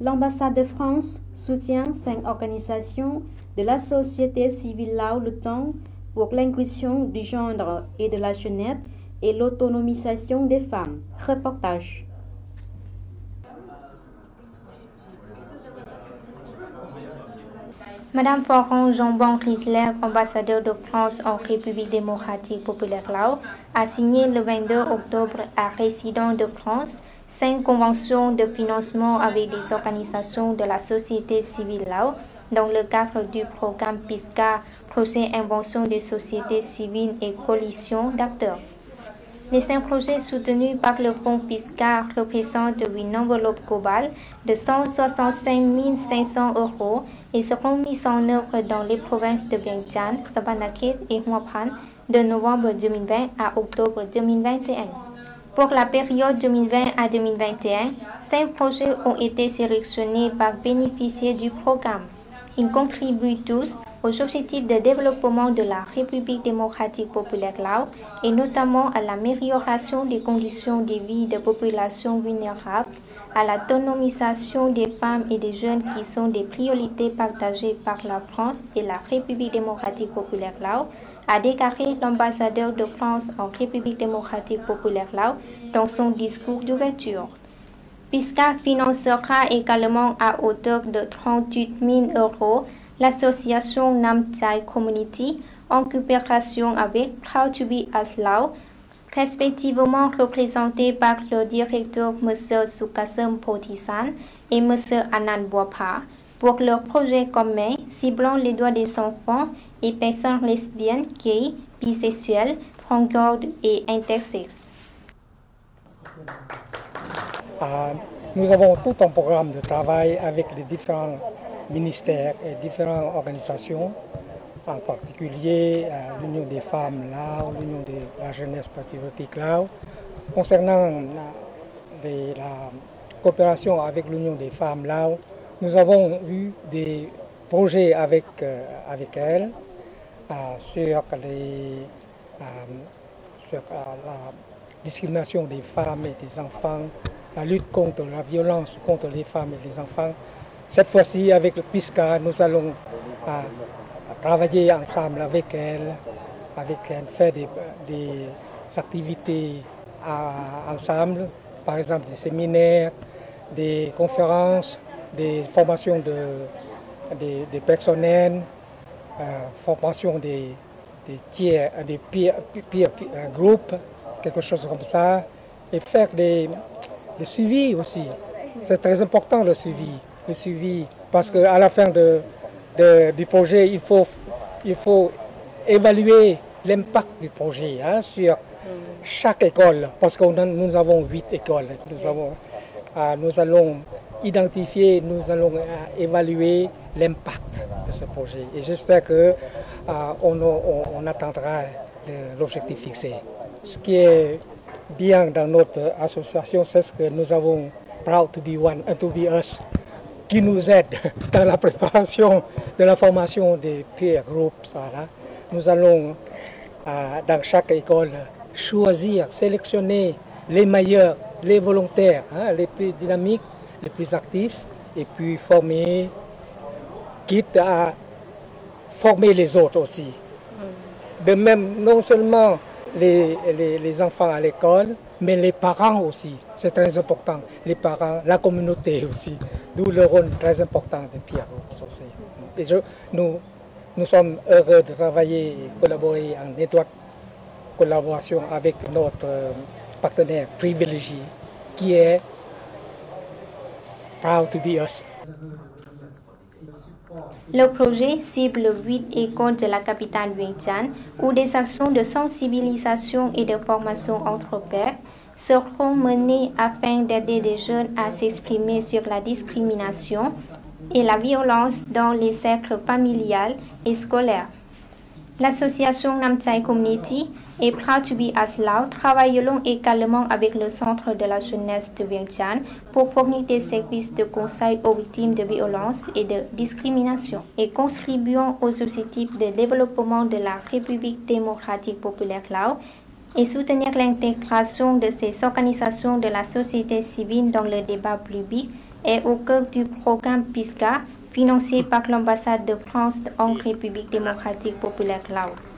L'ambassade de France soutient 5 organisations de la société civile laos luttant pour l'inclusion du genre et de la jeunesse et l'autonomisation des femmes. Reportage. Madame Florence Jambon-Chrysler, ambassadeur de France en République démocratique populaire Laos, a signé le 22 octobre à Résidence de France 5 conventions de financement avec des organisations de la société civile Laos dans le cadre du programme PISCA, projet invention des sociétés civiles et coalition d'acteurs. Les 5 projets soutenus par le fonds PISCA représentent une enveloppe globale de 165 500 € et seront mis en œuvre dans les provinces de Vientiane, Savannakhet et Hua Phan de novembre 2020 à octobre 2021. Pour la période 2020 à 2021, 5 projets ont été sélectionnés par bénéficiaires du programme. Ils contribuent tous aux objectifs de développement de la République démocratique populaire Laos et notamment à l'amélioration des conditions de vie des populations vulnérables, à l'autonomisation des femmes et des jeunes qui sont des priorités partagées par la France et la République démocratique populaire Laos, a déclaré l'ambassadeur de France en République démocratique populaire Laos dans son discours d'ouverture. PISCA financera également à hauteur de 38 000 € l'association Nam Chai Community en coopération avec Proud to be Us Laos, respectivement représentée par le directeur M. Sukasem Pothisan et M. Anand Bwapa, pour leur projet commun ciblant les droits des enfants et personnes lesbiennes, gays, bisexuelles, transgenres et intersexes. Nous avons tout un programme de travail avec les différents ministères et différentes organisations, en particulier l'Union des femmes Laos, l'Union de la jeunesse patriotique Laos. Concernant la coopération avec l'Union des femmes Laos, nous avons eu des projets avec elles sur la discrimination des femmes et des enfants, la lutte contre la violence contre les femmes et les enfants. Cette fois-ci, avec le PISCA, nous allons travailler ensemble avec elles, faire des activités ensemble, par exemple des séminaires, des conférences, des formations des personnels, formation des peer groupes, quelque chose comme ça, et faire des suivis aussi. C'est très important le suivi, parce qu'à la fin du projet, il faut évaluer l'impact du projet sur chaque école, parce que nous avons 8 écoles. Nous allons identifier, nous allons évaluer l'impact de ce projet. Et j'espère qu'on atteindra l'objectif fixé. Ce qui est bien dans notre association, c'est ce que nous avons Proud to be One and to be Us, qui nous aide dans la préparation de la formation des peer groups. Voilà. Nous allons, dans chaque école, choisir, sélectionner les meilleurs, les volontaires, les plus dynamiques, les plus actifs, et puis former, quitte à former les autres aussi. De même, non seulement les enfants à l'école, mais les parents aussi. C'est très important. Les parents, la communauté aussi. D'où le rôle très important des peer groups aussi. Et nous sommes heureux de travailler et collaborer en étroite collaboration avec notre partenaire privilégié, qui est Proud to be Us. Le projet cible 8 écoles de la capitale Vientiane où des actions de sensibilisation et de formation entre pairs seront menées afin d'aider les jeunes à s'exprimer sur la discrimination et la violence dans les cercles familiales et scolaires. L'association Nam Chai Community et Proud to be Us Laos travailleront également avec le Centre de la jeunesse de Vientiane pour fournir des services de conseil aux victimes de violences et de discrimination et contribuant aux objectifs de développement de la République démocratique populaire Laos et soutenir l'intégration de ces organisations de la société civile dans le débat public est au cœur du programme PISCA, financé par l'ambassade de France en République démocratique populaire Laos.